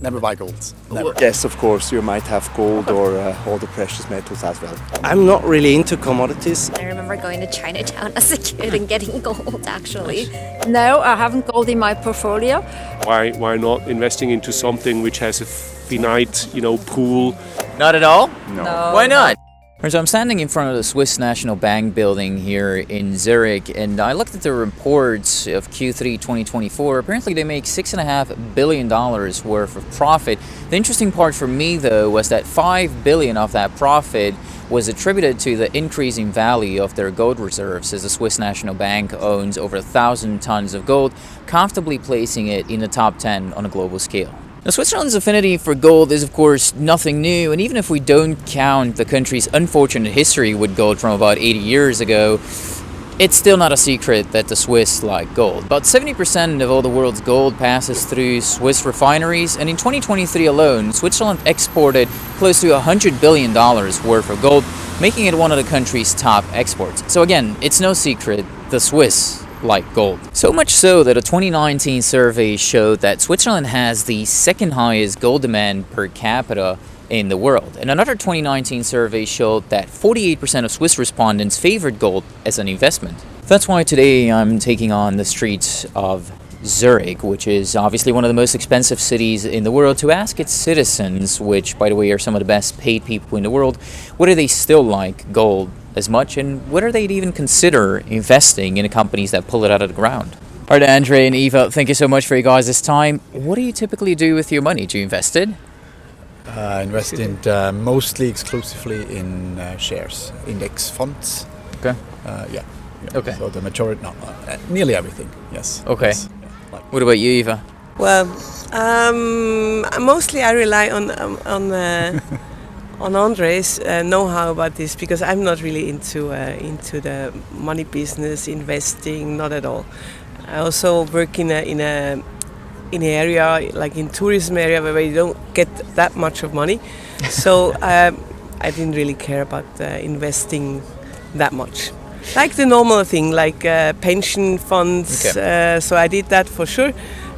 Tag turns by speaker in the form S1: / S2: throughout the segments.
S1: Never buy gold. Never.
S2: Yes, of course, you might have gold or all the precious metals as well.
S3: I'm not really into commodities.
S4: I remember going to Chinatown as a kid and getting gold, actually.
S5: No, I haven't gold in my portfolio.
S6: Why not investing into something which has a finite, pool?
S7: Not at all?
S2: No.
S7: Why not? So I'm standing in front of the Swiss National Bank building here in Zurich, and I looked at the reports of Q3 2024. Apparently they make $6.5 billion worth of profit. The interesting part for me, though, was that $5 billion of that profit was attributed to the increasing value of their gold reserves, as the Swiss National Bank owns over 1,000 tons of gold, comfortably placing it in the top 10 on a global scale. Now, Switzerland's affinity for gold is, of course, nothing new, and even if we don't count the country's unfortunate history with gold from about 80 years ago, it's still not a secret that the Swiss like gold. About 70% of all the world's gold passes through Swiss refineries, and in 2023 alone, Switzerland exported close to $100 billion worth of gold, making it one of the country's top exports. So again, it's no secret, the Swiss like gold. So much so that a 2019 survey showed that Switzerland has the second highest gold demand per capita in the world. And another 2019 survey showed that 48% of Swiss respondents favored gold as an investment. That's why today I'm taking on the streets of Zurich, which is obviously one of the most expensive cities in the world, to ask its citizens, which by the way are some of the best paid people in the world, whether they still like gold as much and whether they'd even consider investing in the companies that pull it out of the ground. All right, Andre and Eva, thank you so much for you guys' time. What do you typically do with your money? Do you invest it?
S1: Invest in mostly exclusively in shares, index funds.
S7: Okay.
S1: Yeah.
S7: Okay.
S1: So the majority, nearly everything. Yes.
S7: Okay.
S1: Yes.
S7: What about you, Eva?
S8: Well, mostly I rely on Andre's know-how about this, because I'm not really into the money business, investing, not at all. I also work in an area like in tourism area where you don't get that much of money, so I didn't really care about investing that much. Like the normal thing, like pension funds.
S7: Okay.
S8: So I did that for sure,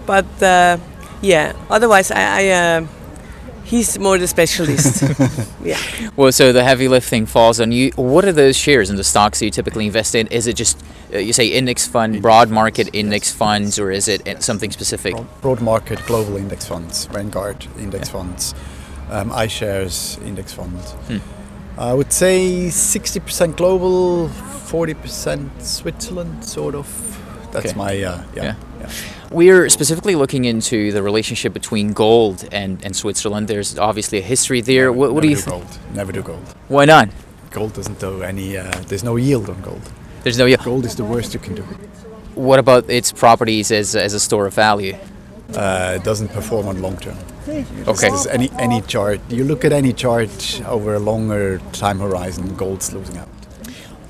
S8: but yeah. Otherwise, he's more the specialist. Yeah.
S7: Well, so the heavy lifting falls on you. What are those shares in the stocks you typically invest in? Is it just, you say index fund, broad market index funds, or is it something specific?
S1: Broad market global index funds, Vanguard index funds, iShares index funds. I would say 60% global, 40% Switzerland, sort of. That's
S7: Okay.
S1: my, yeah.
S7: We're specifically looking into the relationship between gold and Switzerland. There's obviously a history there. What do you think?
S1: Gold. Never do gold.
S7: Why not?
S1: Gold doesn't do any, there's no yield on gold.
S7: There's no.
S1: Gold is the worst you can do.
S7: What about its properties as a store of value?
S1: It doesn't perform on long term.
S7: Okay.
S1: There's any chart, you look at any chart over a longer time horizon, gold's losing out.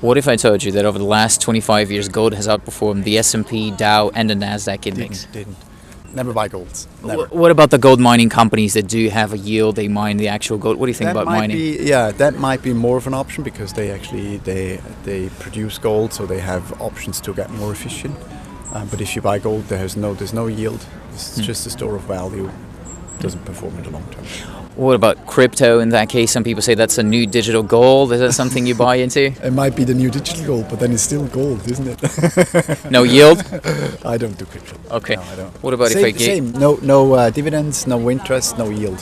S7: What if I told you that over the last 25 years, gold has outperformed the S&P, Dow, and the Nasdaq index?
S1: Didn't. Never buy golds. Never.
S7: What about the gold mining companies that do have a yield? They mine the actual gold. What do you think about mining?
S1: That might be more of an option, because they actually they produce gold, so they have options to get more efficient. But if you buy gold, there's no yield. It's just a store of value. It doesn't perform in the long term.
S7: What about crypto in that case? Some people say that's a new digital gold. Is that something you buy into?
S1: It might be the new digital gold, but then it's still gold, isn't it?
S7: No yield?
S1: I don't do crypto.
S7: Okay.
S1: No, I don't.
S7: What about
S1: same,
S7: if I get...
S1: Same. No dividends, no interest, no yield.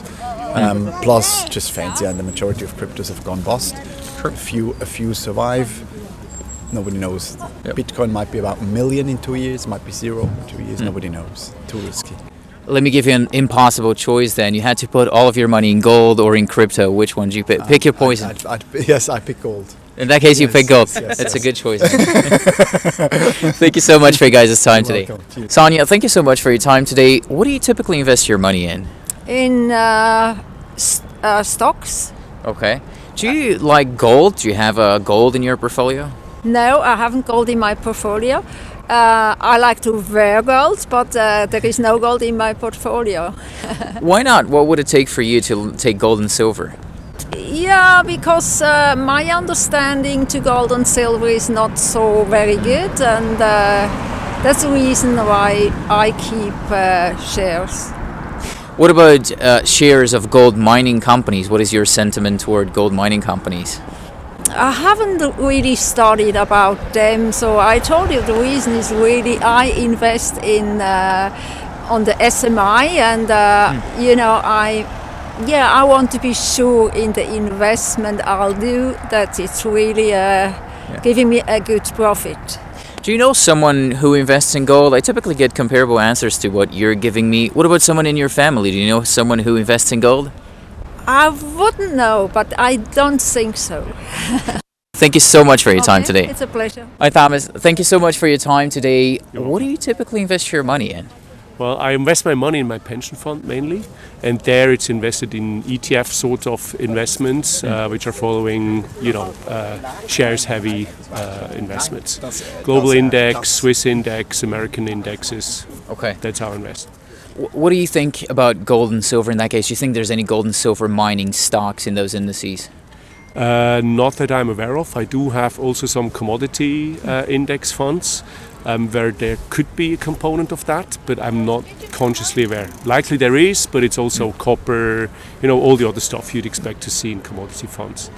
S1: Plus, just fancy, and the majority of cryptos have gone bust. A few survive. Nobody knows.
S7: Yep.
S1: Bitcoin might be about 1 million in 2 years, might be 0 in 2 years. Nobody knows. Too risky.
S7: Let me give you an impossible choice then. You had to put all of your money in gold or in crypto. Which one do you pick? Pick your poison.
S1: Yes, I pick gold.
S7: In that case, you pick gold.
S1: Yes,
S7: That's a good choice. Thank you so much for you guys' time today. Sonia, thank you so much for your time today. What do you typically invest your money in?
S5: In stocks.
S7: Okay. Do you like gold? Do you have gold in your portfolio?
S5: No, I haven't gold in my portfolio. I like to wear gold, but there is no gold in my portfolio.
S7: Why not? What would it take for you to take gold and silver?
S5: Yeah, because my understanding to gold and silver is not so very good, and that's the reason why I keep shares.
S7: What about shares of gold mining companies? What is your sentiment toward gold mining companies?
S5: I haven't really studied about them, so I told you the reason is really I invest in on the SMI, and I want to be sure in the investment I'll do that it's really giving me a good profit.
S7: Do you know someone who invests in gold? I typically get comparable answers to what you're giving me. What about someone in your family? Do you know someone who invests in gold?
S5: I wouldn't know, but I don't think so.
S7: Thank you so much for your time today.
S5: It's a pleasure.
S7: Hi, Thomas. Thank you so much for your time today.
S6: You're
S7: What do you typically invest your money in?
S6: Well, I invest my money in my pension fund mainly, and there it's invested in ETF sort of investments, which are following, shares-heavy investments. Global index, Swiss index, American indexes.
S7: Okay.
S6: That's how I invest.
S7: What do you think about gold and silver in that case? Do you think there's any gold and silver mining stocks in those indices?
S6: Not that I'm aware of. I do have also some commodity index funds where there could be a component of that, but I'm not consciously aware. Likely there is, but it's also copper, all the other stuff you'd expect to see in commodity funds.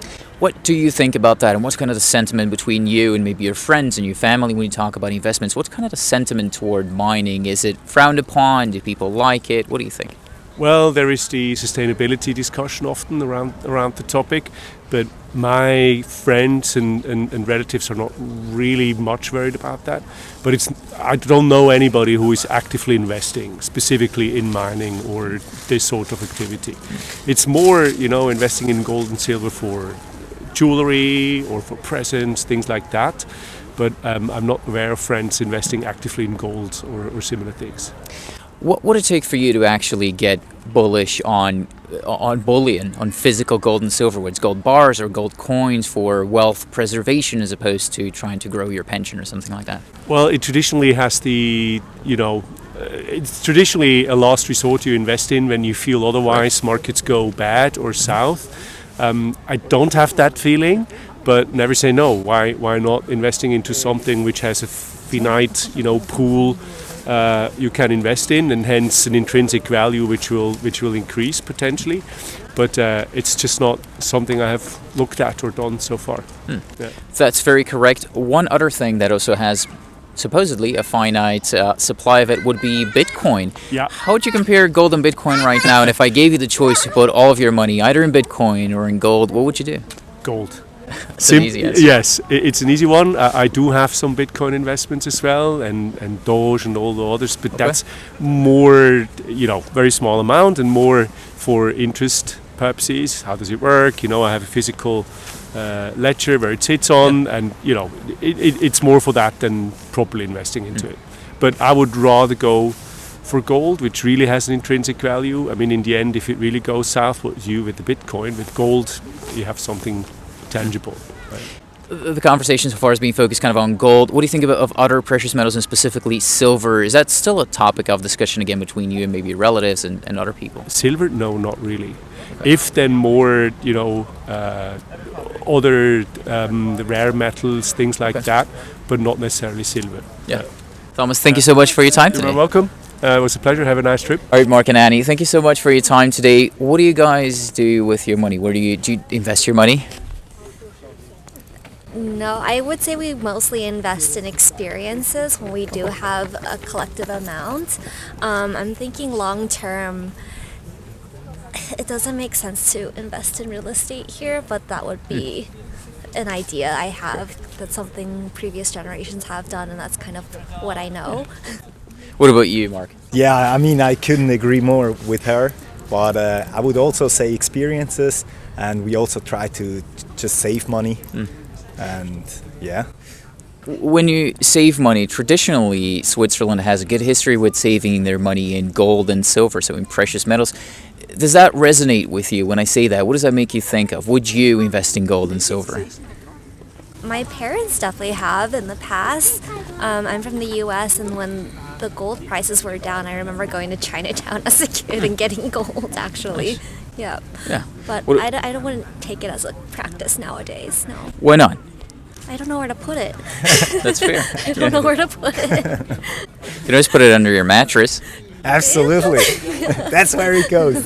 S7: What do you think about that, and what's kind of the sentiment between you and maybe your friends and your family when you talk about investments? What's kind of the sentiment toward mining? Is it frowned upon? Do people like it? What do you think?
S6: Well, there is the sustainability discussion often around the topic, but my friends and relatives are not really much worried about that. But I don't know anybody who is actively investing specifically in mining or this sort of activity. It's more, investing in gold and silver for jewelry or for presents, things like that. But I'm not aware of friends investing actively in gold or similar things.
S7: What would it take for you to actually get bullish on bullion, on physical gold and silver, whether it's gold bars or gold coins for wealth preservation as opposed to trying to grow your pension or something like that?
S6: Well, it traditionally has it's traditionally a last resort you invest in when you feel otherwise markets go bad or south. I don't have that feeling, but never say no. Why not investing into something which has a finite, pool you can invest in, and hence an intrinsic value which will increase potentially, but it's just not something I have looked at or done so far. Yeah.
S7: That's very correct. One other thing that also has supposedly a finite supply of it would be Bitcoin.
S6: Yeah.
S7: How would you compare gold and Bitcoin right now? And if I gave you the choice to put all of your money either in Bitcoin or in gold, what would you do?
S6: Gold.
S7: It's an easy answer.
S6: Yes, it's an easy one. I do have some Bitcoin investments as well, and Doge and all the others, but that's more, very small amount and more for interest purposes. How does it work? I have a physical ledger where it sits on, and it's more for that than properly investing into it. But I would rather go for gold, which really has an intrinsic value. I mean, in the end, if it really goes south, what you with the Bitcoin, with gold, you have something tangible. Right?
S7: The conversation so far has been focused kind of on gold. What do you think of other precious metals and specifically silver? Is that still a topic of discussion again between you and maybe your relatives and other people?
S6: Silver? No, not really. Okay. If then more, other the rare metals, things like that, but not necessarily silver.
S7: Yeah. Thomas, thank you so much for your time today.
S6: You're welcome. It was a pleasure. Have a nice trip.
S7: All right, Mark and Annie, thank you so much for your time today. What do you guys do with your money? Do you invest your money?
S4: No, I would say we mostly invest in experiences when we do have a collective amount. I'm thinking long term, it doesn't make sense to invest in real estate here, but that would be an idea I have. That's something previous generations have done, and that's kind of what I know.
S7: What about you, Mark?
S9: Yeah, I mean, I couldn't agree more with her, but I would also say experiences, and we also try to just save money. And yeah.
S7: When you save money, traditionally Switzerland has a good history with saving their money in gold and silver, so in precious metals. Does that resonate with you when I say that? What does that make you think of? Would you invest in gold and silver?
S4: My parents definitely have in the past. I'm from the US, and when the gold prices were down, I remember going to Chinatown as a kid and getting gold, actually. Yeah. But I don't wouldn't take it as a practice nowadays, no.
S7: Why not?
S4: I don't know where to put it.
S7: That's fair.
S4: I don't know where to put it.
S7: You can always put it under your mattress.
S9: Absolutely. That's where it goes.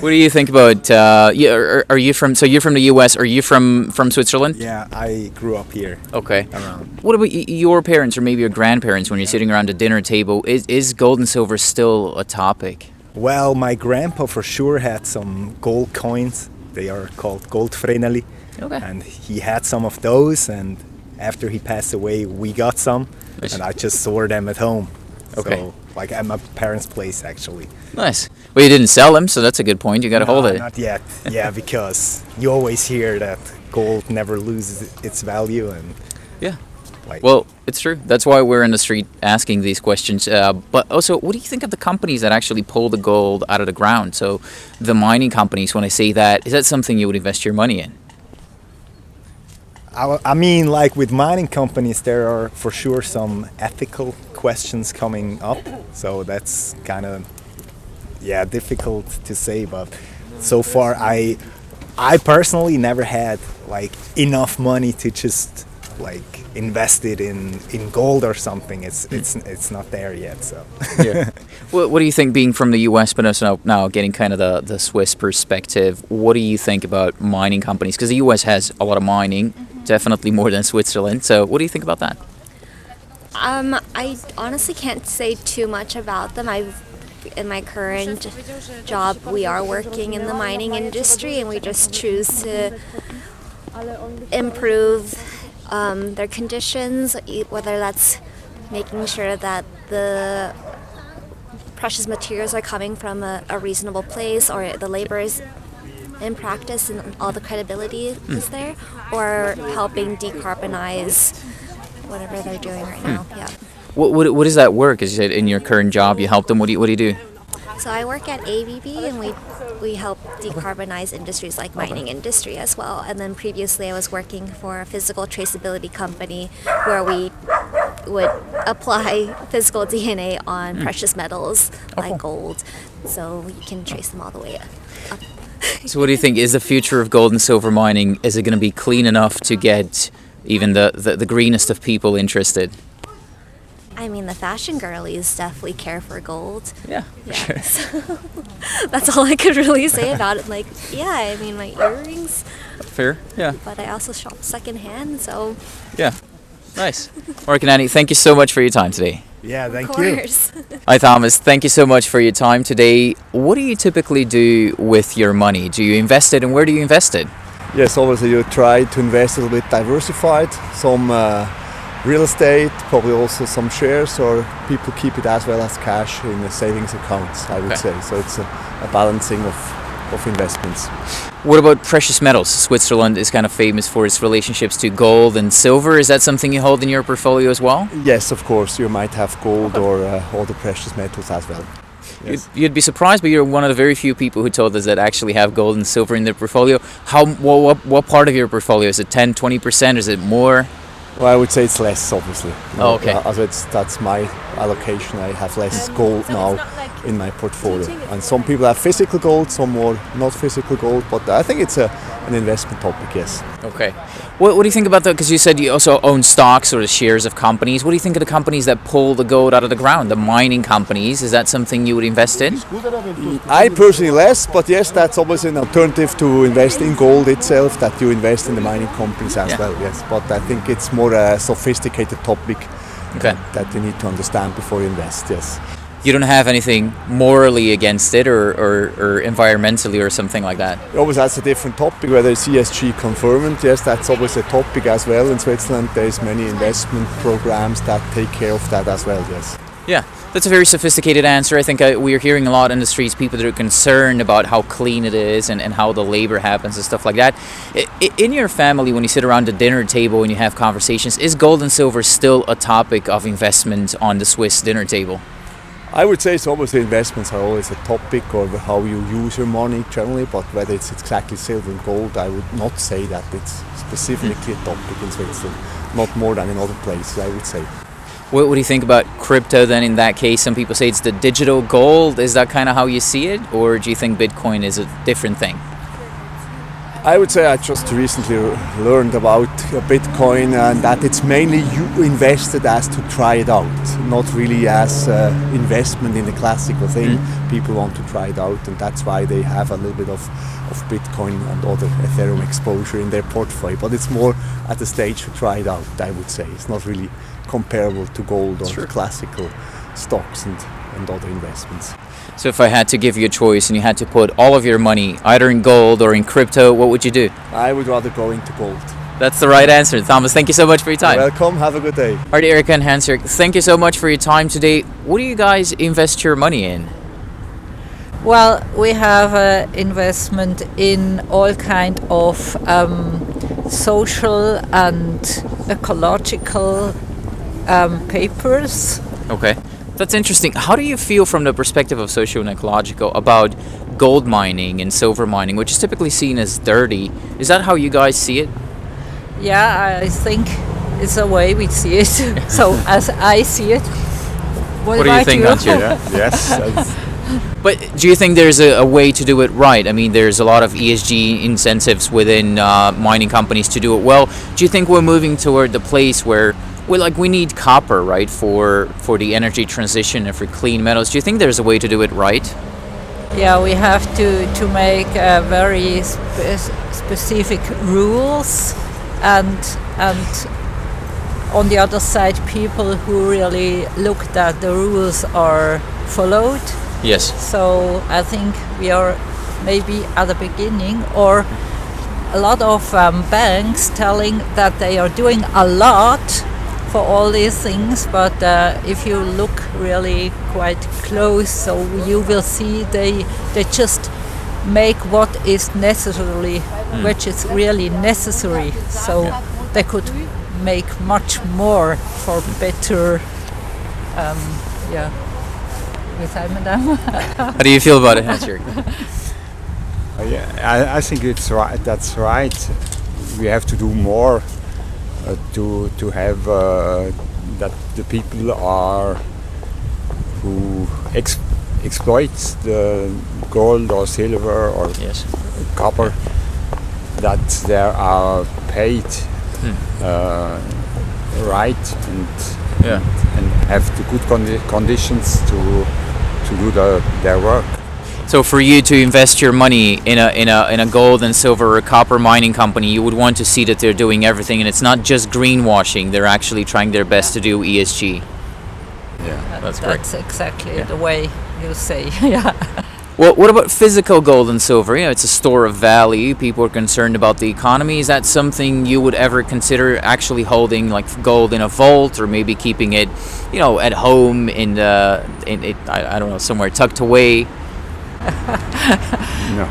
S7: What do you think about? Are you from? So you're from the U.S. Are you from Switzerland?
S9: Yeah, I grew up here.
S7: Okay.
S9: Around.
S7: What about your parents or maybe your grandparents when you're sitting around a dinner table? Is gold and silver still a topic?
S9: Well, my grandpa for sure had some gold coins. They are called goldvreneli.
S7: Okay.
S9: And he had some of those, and after he passed away, we got some,
S7: Nice.
S9: and I just store them at home.
S7: Okay.
S9: So, like at my parents' place, actually.
S7: Nice. Well, you didn't sell them, so that's a good point. You got to hold
S9: No,
S7: it.
S9: Not yet. Yeah, because you always hear that gold never loses its value, and
S7: Yeah.
S9: like.
S7: Well, it's true. That's why we're in the street asking these questions. But also, what do you think of the companies that actually pull the gold out of the ground? So, the mining companies, when I say that, is that something you would invest your money in?
S9: I mean, like with mining companies, there are for sure some ethical questions coming up. So that's kind of, yeah, difficult to say. But so far, I personally never had like enough money to just like invest it in gold or something. It's not there yet. So.
S7: Yeah. What do you think, being from the U.S. but also now getting kind of the Swiss perspective? What do you think about mining companies? Because the U.S. has a lot of mining, definitely more than Switzerland. So what do you think about that?
S4: I honestly can't say too much about them. In my current job, we are working in the mining industry, and we just choose to improve their conditions, whether that's making sure that the precious materials are coming from a reasonable place, or the labor is in practice and all the credibility is there, or helping decarbonize whatever they're doing right now. Yeah.
S7: What does that work? As you said, in your current job, you help them. What do you do?
S4: So I work at ABB, and we help decarbonize industries like mining industry as well. And then previously I was working for a physical traceability company where we would apply physical DNA on precious metals like gold, so you can trace them all the way up.
S7: So what do you think is the future of gold and silver mining? Is it going to be clean enough to get even the greenest of people interested?
S4: I mean, the fashion girlies definitely care for gold.
S7: Yeah, sure.
S4: So that's all I could really say about it. Like, yeah, I mean, my earrings,
S7: Fair, yeah.
S4: but I also shop secondhand, so
S7: Yeah, nice. Mark and Annie, thank you so much for your time today.
S9: Yeah,
S4: of
S9: thank you.
S4: course.
S7: Hi Thomas, thank you so much for your time today. What do you typically do with your money? Do you invest it, and where do you invest it?
S2: Yes, obviously you try to invest a little bit diversified, some real estate, probably also some shares, or people keep it as well as cash in the savings accounts, I would say. So it's a balancing of investments.
S7: What about precious metals? Switzerland is kind of famous for its relationships to gold and silver. Is that something you hold in your portfolio as well?
S2: Yes, of course, you might have gold or all the precious metals as well. Yes.
S7: You'd be surprised, but you're one of the very few people who told us that actually have gold and silver in their portfolio. What part of your portfolio? Is it 10, 20%? Is it more?
S2: Well, I would say it's less, obviously.
S7: Oh, okay.
S2: That's my allocation. I have less gold now in my portfolio. And some people have physical gold, some more not physical gold, but I think it's an investment topic, yes.
S7: Okay. What do you think about that? Because you said you also own stocks or the shares of companies. What do you think of the companies that pull the gold out of the ground, the mining companies? Is that something you would invest in?
S2: I personally less, but yes, that's always an alternative to invest in gold itself, that you invest in the mining companies as well, yes. But I think it's more a sophisticated topic that you need to understand before you invest, yes.
S7: You don't have anything morally against it or environmentally or something like that?
S2: Always that's a different topic, whether it's ESG confirmed, yes, that's always a topic as well. In Switzerland there's many investment programs that take care of that as well, yes.
S7: Yeah, that's a very sophisticated answer. I think we're hearing a lot in the streets, people that are concerned about how clean it is and how the labor happens and stuff like that. In your family, when you sit around the dinner table and you have conversations, is gold and silver still a topic of investment on the Swiss dinner table?
S2: I would say so. Obviously investments are always a topic, or how you use your money generally, but whether it's exactly silver and gold, I would not say that it's specifically a topic in Switzerland, not more than in other places, I would say.
S7: What do you think about crypto then in that case? Some people say it's the digital gold. Is that kind of how you see it? Or do you think Bitcoin is a different thing?
S2: I would say I just recently learned about Bitcoin and that it's mainly you invested as to try it out, not really as investment in the classical thing. People want to try it out, and that's why they have a little bit of Bitcoin and other Ethereum exposure in their portfolio. But it's more at the stage to try it out, I would say. It's not really comparable to gold or classical stocks and other investments.
S7: So if I had to give you a choice and you had to put all of your money either in gold or in crypto, what would you do?
S2: I would rather go into gold.
S7: That's the right answer. Thomas, thank you so much for your time.
S2: You're welcome. Have a good day.
S7: All right, Erika and Hans-Jörg, thank you so much for your time today. What do you guys invest your money in?
S5: Well, we have investment in all kind of social and ecological papers.
S7: Okay. That's interesting. How do you feel from the perspective of socio and ecological about gold mining and silver mining, which is typically seen as dirty? Is that how you guys see it?
S5: Yeah, I think it's the way we see it. So as I see it.
S7: What do you think, Hans-Jörg?
S2: Yes.
S7: But do you think there's a way to do it right? I mean, there's a lot of ESG incentives within mining companies to do it well. Do you think we're moving toward the place where we need copper, right, for the energy transition and for clean metals? Do you think there's a way to do it right?
S5: Yeah, we have to make very specific rules, and on the other side, people who really look that the rules are followed.
S7: Yes.
S5: So I think we are maybe at the beginning, or a lot of banks telling that they are doing a lot for all these things, but if you look really quite close, so you will see they just make what is necessary, which is really necessary. So they could make much more for better.
S7: How do you feel about it, Hans-Jörg?
S10: Yeah, I think it's right. That's right. We have to do more to have that the people who exploit the gold or silver or copper, that they are paid right and have the good conditions to do their work.
S7: So for you to invest your money in a gold and silver or copper mining company, you would want to see that they're doing everything, and it's not just greenwashing. They're actually trying their best to do ESG.
S5: Yeah,
S7: that's correct.
S5: That's exactly the way you say. Yeah.
S7: Well, what about physical gold and silver? You know, it's a store of value. People are concerned about the economy. Is that something you would ever consider actually holding, like gold in a vault, or maybe keeping it, at home in I don't know, somewhere tucked away?
S10: No.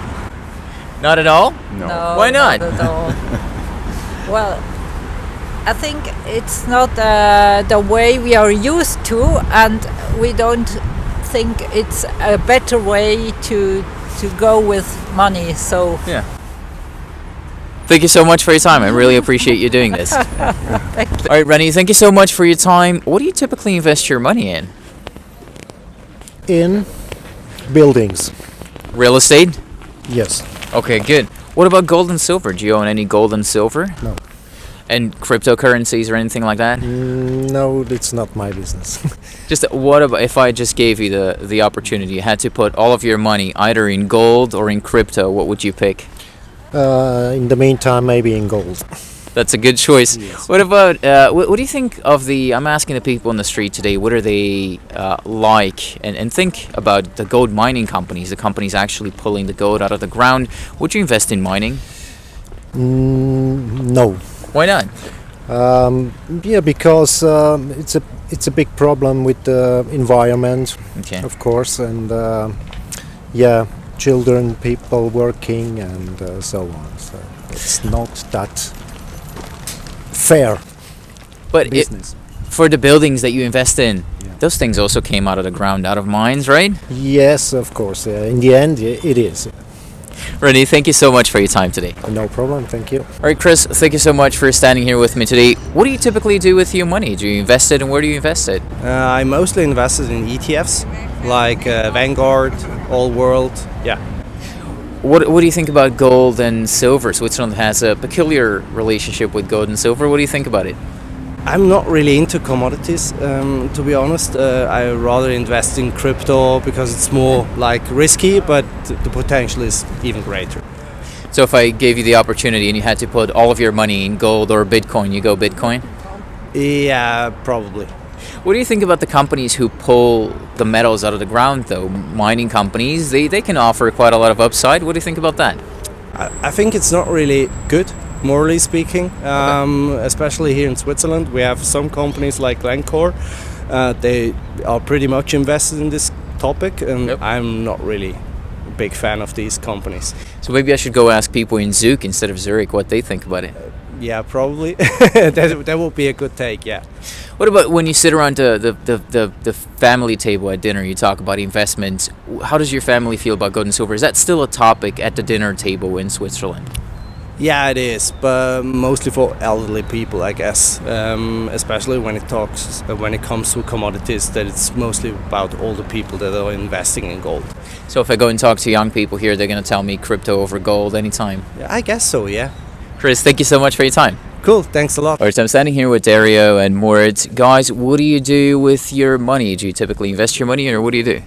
S7: Not at all?
S10: No.
S7: Why not?
S5: Not at all. Well, I think it's not the way we are used to, and we don't think it's a better way to go with money. So
S7: yeah. Thank you so much for your time. I really appreciate you doing this. All right, Rennie, thank you so much for your time. What do you typically invest your money in?
S11: In buildings.
S7: Real estate?
S11: Yes.
S7: Okay, good. What about gold and silver? Do you own any gold and silver?
S11: No.
S7: And cryptocurrencies or anything like that?
S11: No, it's not my business.
S7: Just what about if I just gave you the opportunity, you had to put all of your money either in gold or in crypto, what would you pick?
S11: In the meantime, maybe in gold.
S7: That's a good choice.
S11: Yes.
S7: What about, what do you think of I'm asking the people on the street today, what are they like? And think about the gold mining companies, the companies actually pulling the gold out of the ground. Would you invest in mining?
S11: No.
S7: Why not?
S11: Yeah, because it's a big problem with the environment, of course, and children, people working, and so on. So it's not that fair.
S7: But
S11: business.
S7: For the buildings that you invest in, those things also came out of the ground, out of mines, right?
S11: Yes, of course. In the end, it is.
S7: Rennie, thank you so much for your time today.
S11: No problem, thank you.
S7: All right, Chris, thank you so much for standing here with me today. What do you typically do with your money? Do you invest it, and where do you invest it?
S3: I mostly invested in ETFs, like Vanguard, All World,
S7: What do you think about gold and silver? Switzerland has a peculiar relationship with gold and silver. What do you think about it?
S3: I'm not really into commodities, to be honest. I rather invest in crypto because it's more like risky, but the potential is even greater.
S7: So if I gave you the opportunity and you had to put all of your money in gold or Bitcoin, you go Bitcoin?
S3: Yeah, probably.
S7: What do you think about the companies who pull the metals out of the ground, though? Mining companies, they can offer quite a lot of upside. What do you think about that?
S3: I think it's not really good, morally speaking, especially here in Switzerland. We have some companies like Glencore. They are pretty much invested in this topic, and I'm not really a big fan of these companies.
S7: So maybe I should go ask people in Zug instead of Zurich what they think about it.
S3: Yeah, probably. That would be a good take, yeah.
S7: What about when you sit around the family table at dinner, you talk about investments? How does your family feel about gold and silver? Is that still a topic at the dinner table in Switzerland?
S3: Yeah, it is, but mostly for elderly people, I guess. Especially when it comes to commodities, that it's mostly about older people that are investing in gold.
S7: So if I go and talk to young people here, they're going to tell me crypto over gold anytime?
S3: Yeah, I guess so, yeah.
S7: Chris, thank you so much for your time.
S3: Cool, thanks a lot.
S7: All right, so I'm standing here with Dario and Moritz. Guys, what do you do with your money? Do you typically invest your money, or what do you do?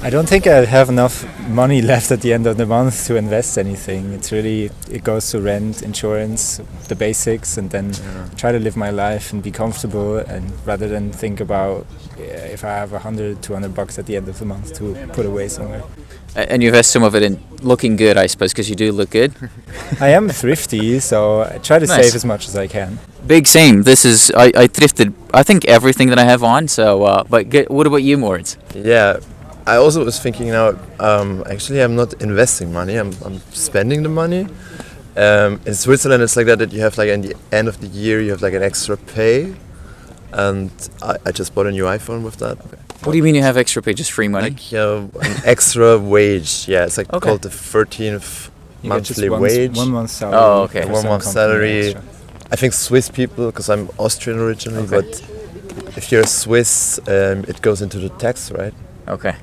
S9: I don't think I have enough money left at the end of the month to invest anything. It goes to rent, insurance, the basics, and then try to live my life and be comfortable, and rather than think about if I have 100, 200 bucks at the end of the month to put away somewhere.
S7: And you invest some of it in looking good, I suppose, because you do look good.
S9: I am thrifty, so I try to save as much as I can.
S7: Big same. I thrifted, I think, everything that I have on. So, what about you, Moritz?
S12: Yeah, I also was thinking now. Actually, I'm not investing money. I'm spending the money. In Switzerland, it's like that you have like at the end of the year you have like an extra pay, and I just bought a new iPhone with that.
S7: What do you mean you have extra pay? Just free money?
S12: Like an extra wage. Yeah, it's like called the 13th monthly wage.
S9: 1 month salary.
S7: Oh, okay.
S12: 1 month salary. I think Swiss people, because I'm Austrian originally, but if you're Swiss, it goes into the tax, right?
S7: Okay.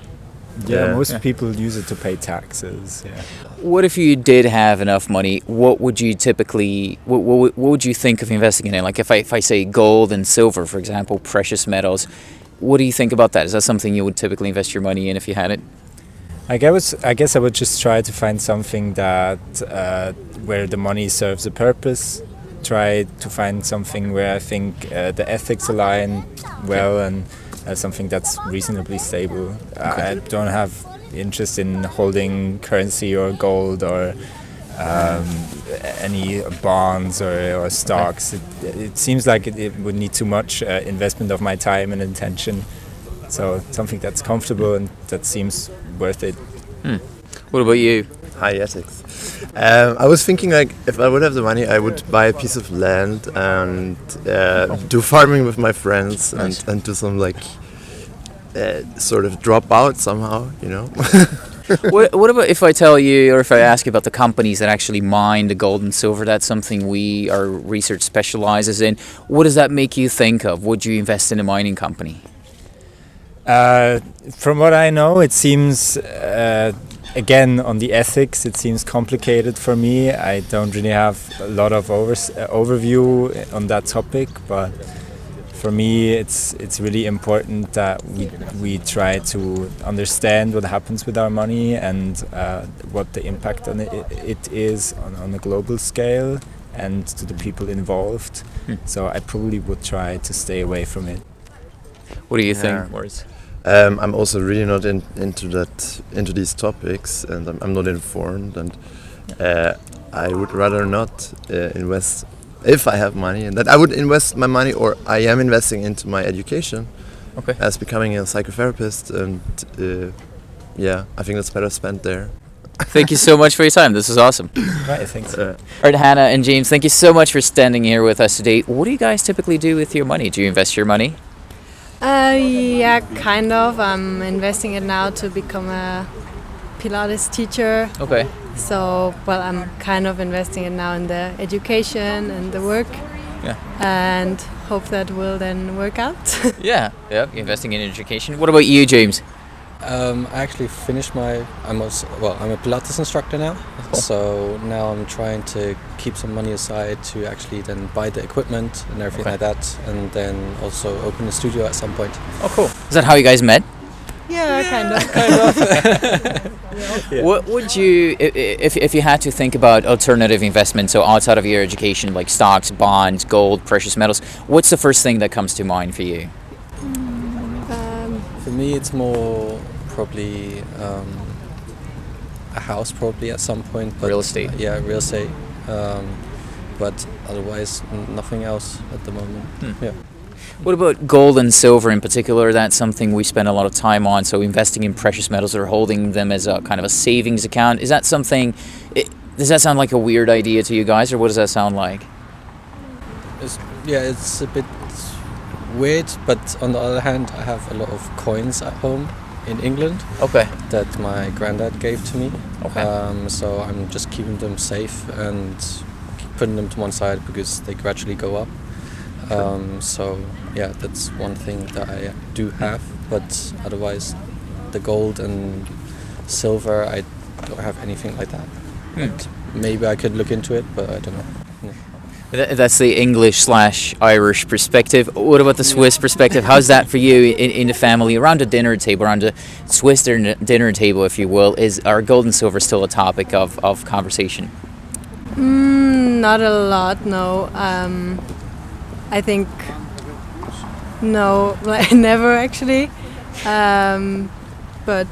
S9: Yeah, most people use it to pay taxes. Yeah.
S7: What if you did have enough money? What would you typically? What would you think of investing in it? Like if I say gold and silver, for example, precious metals. What do you think about that? Is that something you would typically invest your money in if you had it?
S9: I guess I would just try to find something that where the money serves a purpose. Try to find something where I think the ethics align well, and something that's reasonably stable. I don't have interest in holding currency or gold or any bonds or stocks. It seems like it would need too much investment of my time and attention. So something that's comfortable and that seems worth it.
S7: What about you?
S12: High ethics. I was thinking like if I would have the money, I would buy a piece of land and do farming with my friends and do some like sort of drop out somehow, you know.
S7: What about if I tell you, or if I ask you about the companies that actually mine the gold and silver? That's something our research specializes in. What does that make you think of? Would you invest in a mining company?
S9: From what I know, it seems, again, on the ethics, it seems complicated for me. I don't really have a lot of overview on that topic, but for me, it's really important that we try to understand what happens with our money and what the impact on it is on a global scale and to the people involved. So I probably would try to stay away from it.
S7: What do you think, Moritz?
S12: I'm also really not into these topics, and I'm not informed, and I would rather not invest. If I have money, and that I would invest my money, or I am investing into my education, as becoming a psychotherapist, and I think that's better spent there.
S7: Thank you so much for your time. This was awesome.
S9: Right, thanks.
S7: All right, Hannah and James, thank you so much for standing here with us today. What do you guys typically do with your money? Do you invest your money?
S13: Yeah, kind of. I'm investing it now to become a Pilates teacher.
S7: Okay.
S13: So, I'm kind of investing it now in the education and the work.
S7: Yeah.
S13: And hope that will then work out.
S7: Yeah, investing in education. What about you, James?
S14: I actually finished I'm a Pilates instructor now, so now I'm trying to keep some money aside to actually then buy the equipment and everything like that, and then also open a studio at some point.
S7: Oh, cool. Is that how you guys met?
S13: Yeah, kind of.
S14: Yeah.
S7: What would you, if you had to think about alternative investments, so outside of your education, like stocks, bonds, gold, precious metals, what's the first thing that comes to mind for you?
S14: For me, it's more probably a house, probably at some point. But
S7: Real estate.
S14: Yeah, real estate. But otherwise, nothing else at the moment. Yeah.
S7: What about gold and silver in particular? That's something we spend a lot of time on. So investing in precious metals or holding them as a kind of a savings account. Is that something, does that sound like a weird idea to you guys, or what does that sound like?
S14: It's a bit weird, but on the other hand, I have a lot of coins at home in England.
S7: Okay.
S14: That my granddad gave to me.
S7: Okay.
S14: So I'm just keeping them safe and putting them to one side because they gradually go up. So yeah, that's one thing that I do have, but otherwise the gold and silver, I don't have anything like that. And maybe I could look into it, but I don't know.
S7: That's the English/Irish perspective. What about the Swiss perspective? How's that for you in the family, around the dinner table, around the Swiss dinner table, if you will? Are gold and silver still a topic of conversation?
S13: Not a lot, no. I think no, like never actually. But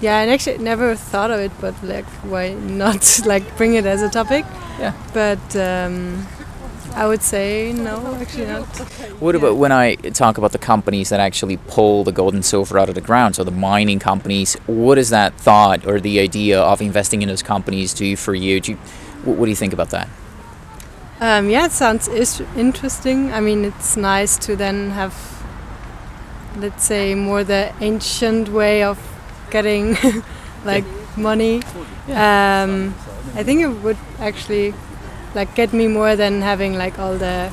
S13: yeah, I actually never thought of it. But like, why not like bring it as a topic?
S7: Yeah.
S13: But I would say no, actually not.
S7: What about when I talk about the companies that actually pull the gold and silver out of the ground, so the mining companies? What is that thought or the idea of investing in those companies do for you? What do you think about that?
S13: Yeah, it sounds interesting. I mean, it's nice to then have, let's say, more the ancient way of getting like money. I think it would actually like get me more than having like all the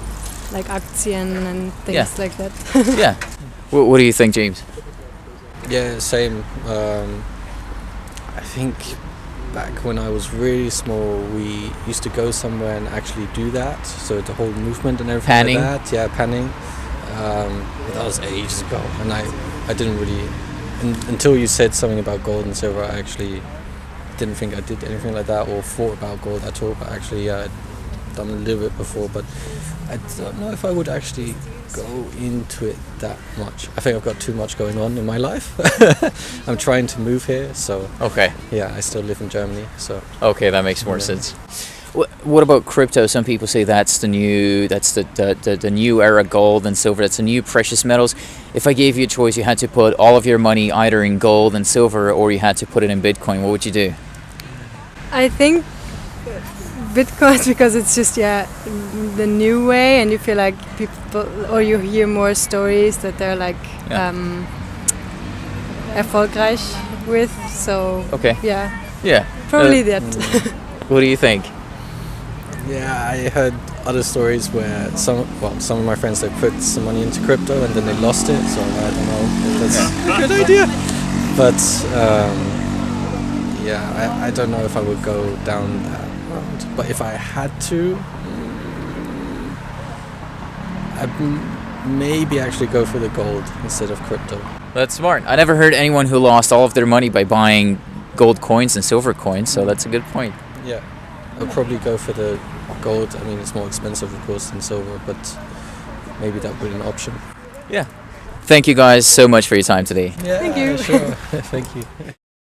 S13: like Aktien and things like that.
S7: Yeah. What do you think, James?
S14: Yeah, same. I think back when I was really small, we used to go somewhere and actually do that. So the whole movement and everything
S7: Panning?
S14: like that. Yeah, panning. But that was ages ago, and I didn't really until you said something about gold and silver. I actually didn't think I did anything like that or thought about gold at all. But actually, I'd done a little bit before. But I don't know if I would actually go into it that much. I think I've got too much going on in my life. I'm trying to move here, so
S7: okay.
S14: Yeah, I still live in Germany, so
S7: okay, that makes more sense. What about crypto? Some people say that's the new era gold and silver. That's the new precious metals. If I gave you a choice, you had to put all of your money either in gold and silver, or you had to put it in Bitcoin. What would you do?
S13: I think Bitcoin, because it's just the new way, and you feel like people, or you hear more stories that they're like erfolgreich with. So
S7: okay.
S13: Yeah. Probably that.
S7: What do you think?
S14: Yeah, I heard other stories where some of my friends, they put some money into crypto and then they lost it. So I don't know if that's a good idea. But I don't know if I would go down that road. But if I had to, I'd maybe actually go for the gold instead of crypto.
S7: That's smart. I never heard anyone who lost all of their money by buying gold coins and silver coins, so that's a good point.
S14: Yeah, I'd probably go for the gold. I mean, it's more expensive, of course, than silver, but maybe that would be an option.
S7: Yeah. Thank you guys so much for your time today.
S14: Yeah,
S13: Thank you.
S14: Sure. Thank you.